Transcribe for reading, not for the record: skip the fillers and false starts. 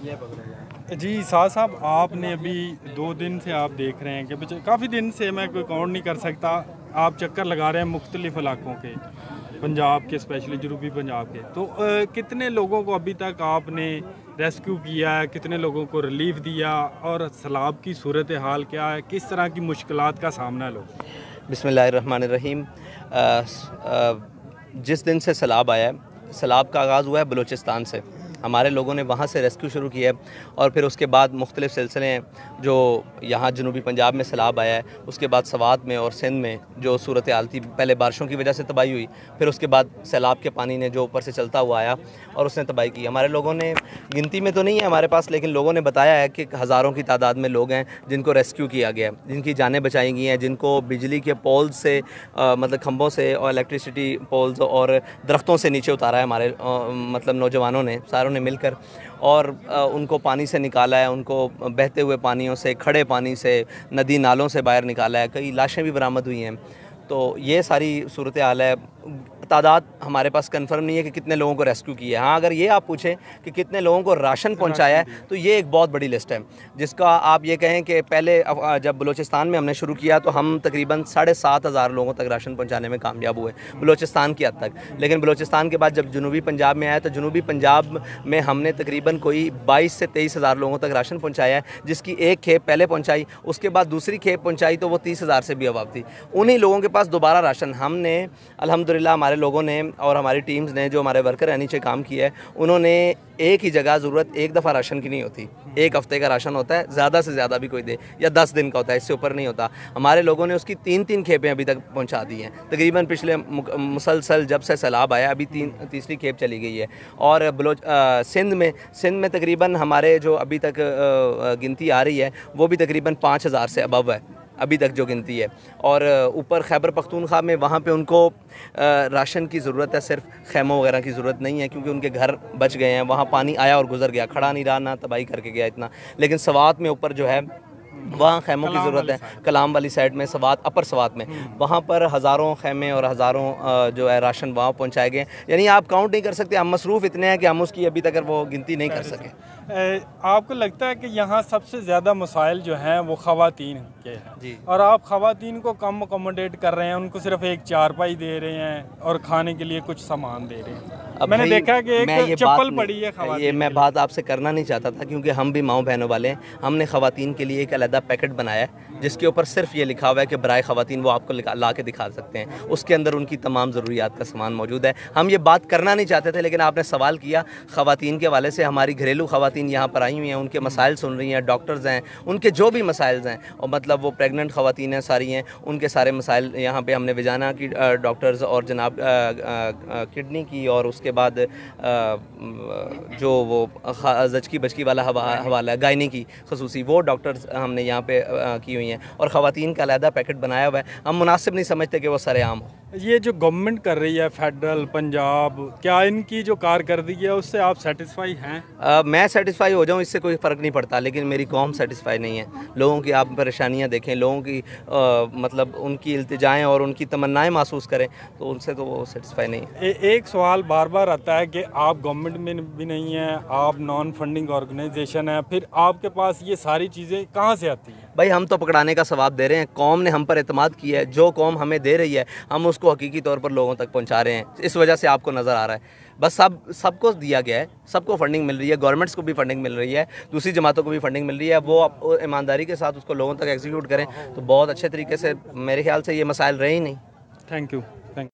जी साहब साहब, आपने अभी 2 दिन से आप देख रहे हैं कि काफ़ी दिन से मैं कोई काउंट नहीं कर सकता, आप चक्कर लगा रहे हैं मुख्तलिफ इलाकों के, पंजाब के, स्पेशली जनूबी पंजाब के। तो कितने लोगों को अभी तक आपने रेस्क्यू किया है, कितने लोगों को रिलीफ दिया, और सैलाब की सूरत हाल क्या है, किस तरह की मुश्किलात का सामना है लोग? बिस्मिल्लाहिर्रहमानिर्रहीम। जिस दिन से सैलाब आया है, सैलाब का आगाज़ हुआ है बलूचिस्तान से। हमारे लोगों ने वहाँ से रेस्क्यू शुरू किया है और फिर उसके बाद मुख्तलिफ़ सिलसिले हैं जो यहाँ जनूबी पंजाब में सैलाब आया है, उसके बाद सवात में और सिंध में जो सूरत हाल थी, पहले बारिशों की वजह से तबाही हुई, फिर उसके बाद सैलाब के पानी ने जो ऊपर से चलता हुआ आया और उसने तबाही की। हमारे लोगों ने, गिनती में तो नहीं है हमारे पास, लेकिन लोगों ने बताया है कि हज़ारों की तादाद में लोग हैं जिनको रेस्क्यू किया गया है, जिनकी जानें बचाई गई हैं, जिनको बिजली के पोल्स से मतलब खंभों से और इलेक्ट्रिसिटी पोल्स और दरख्तों से नीचे उतारा है हमारे मतलब नौजवानों ने, सारों ने मिलकर, और उनको पानी से निकाला है, उनको बहते हुए पानियों से, खड़े पानी से, नदी नालों से बाहर निकाला है। कई लाशें भी बरामद हुई हैं। तो ये सारी सूरत हाल है। तादाद हमारे पास कंफर्म नहीं है कि कितने लोगों को रेस्क्यू किया है। हाँ, अगर ये आप पूछें कि कितने लोगों को राशन पहुंचाया है, तो ये एक बहुत बड़ी लिस्ट है, जिसका आप ये कहें कि पहले जब बलूचिस्तान में हमने शुरू किया तो हम तकरीबन 7,500 लोगों तक राशन पहुंचाने में कामयाब हुए, बलूचिस्तान की हद तक। लेकिन बलूचिस्तान के बाद जब जनूबी पंजाब में आया तो जनूबी पंजाब में हमने तकरीबन कोई 22 से 23,000 लोगों तक राशन पहुँचाया है, जिसकी एक खेप पहले पहुँचाई, उसके बाद दूसरी खेप पहुँचाई तो वो 30,000 से भी अबव थी। उन्हीं लोगों के पास दोबारा राशन हमने अल्हम्दुलिल्लाह, हमारे लोगों ने और हमारी टीम्स ने, जो हमारे वर्कर हैं नीचे काम किया है, उन्होंने एक ही जगह ज़रूरत एक दफ़ा राशन की नहीं होती, एक हफ़्ते का राशन होता है, ज़्यादा से ज़्यादा भी कोई दे, या 10 दिन का होता है, इससे ऊपर नहीं होता। हमारे लोगों ने उसकी 3-3 खेपें अभी तक पहुंचा दी हैं। तकरीबन पिछले मुसलसल जब से सैलाब आया अभी तीसरी खेप चली गई है। और सिंध में तकरीबन हमारे जो अभी तक गिनती आ रही है वो भी तकरीबन 5,000 से अबव है अभी तक जो गिनती है। और ऊपर खैबर पख्तूनख्वा में, वहाँ पे उनको राशन की ज़रूरत है, सिर्फ खैमों वगैरह की ज़रूरत नहीं है, क्योंकि उनके घर बच गए हैं, वहाँ पानी आया और गुजर गया, खड़ा नहीं रहा, ना तबाही करके गया इतना। लेकिन सवात में ऊपर जो है वहाँ खैमों की ज़रूरत है, कलाम वाली साइड में, सवात, अपर सवात में, वहाँ पर हज़ारों खैमे और हज़ारों जो है राशन वहाँ पहुँचाए गए। यानी आप काउंट नहीं कर सकते, हम मसरूफ़ इतने हैं कि हम उसकी अभी तक वो गिनती नहीं कर सके। आपको लगता है कि यहाँ सबसे ज़्यादा मसाइल जो हैं वो ख़वातीन के हैं जी, और आप ख़वातीन को कम अकोमोडेट कर रहे हैं, उनको सिर्फ एक चारपाई दे रहे हैं और खाने के लिए कुछ सामान दे रहे हैं? अब मैंने देखा कि एक चप्पल पड़ी है ख़वातीन। ये मैं बात आपसे करना नहीं चाहता था, क्योंकि हम भी माओ बहनों वाले हैं। हमने ख़वातीन के लिए एक अलग पैकेट बनाया है जिसके ऊपर सिर्फ ये लिखा हुआ है कि बराए ख़वातीन, वो आपको ला के दिखा सकते हैं, उसके अंदर उनकी तमाम ज़रूरियात का सामान मौजूद है। हम ये बात करना नहीं चाहते थे, लेकिन आपने सवाल किया ख़वातीन के हवाले से। हमारी घरेलू ख़वातीन यहाँ पर आई हुई हैं, उनके मसाइल सुन रही हैं, डॉक्टर्स हैं, उनके जो भी मसाइल हैं, और मतलब वो प्रेगनेंट ख़वातीन हैं सारी हैं, उनके सारे मसाइल यहाँ पर हमने विजाना की डॉक्टर्स और जनाब किडनी की, और उसके बाद जो वो जचकी बचकी वाला हवाला गायनी की खसूसी, वो डॉक्टर्स हमने यहाँ पे की हुई हैं, और ख़वातीन का अलहदा पैकेट बनाया हुआ है। हम मुनासिब नहीं समझते कि वो सरेआम हो। ये जो गवर्नमेंट कर रही है, फेडरल, पंजाब, क्या इनकी जो कारकर्दगी है उससे आप सेटिस्फाई हैं? मैं सेटिस्फाई हो जाऊँ इससे कोई फ़र्क नहीं पड़ता, लेकिन मेरी कौम सेटिस्फाई नहीं है। लोगों की आप परेशानियाँ देखें, लोगों की मतलब उनकी इल्तिजाएँ और उनकी तमन्नाएँ महसूस करें, तो उनसे तो वो सेटिस्फाई नहीं है। एक सवाल बार बार आता है कि आप गवर्नमेंट में भी नहीं हैं, आप नॉन फंडिंग ऑर्गेनाइजेशन है, फिर आपके पास ये सारी चीज़ें कहाँ से आती हैं? भाई, हम तो पकड़ाने का सवाब दे रहे हैं, कौम ने हम पर एतमाद किया है, जो कौम हमें दे रही है हम उसको हकीकी तौर पर लोगों तक पहुंचा रहे हैं, इस वजह से आपको नज़र आ रहा है। बस सबको दिया गया है, सबको फंडिंग मिल रही है, गवर्नमेंट्स को भी फंडिंग मिल रही है, दूसरी जमातों को भी फंडिंग मिल रही है। वो ईमानदारी के साथ उसको लोगों तक एग्जीक्यूट करें तो बहुत अच्छे तरीके से, मेरे ख्याल से ये मसाइल रहे ही नहीं। Thank you.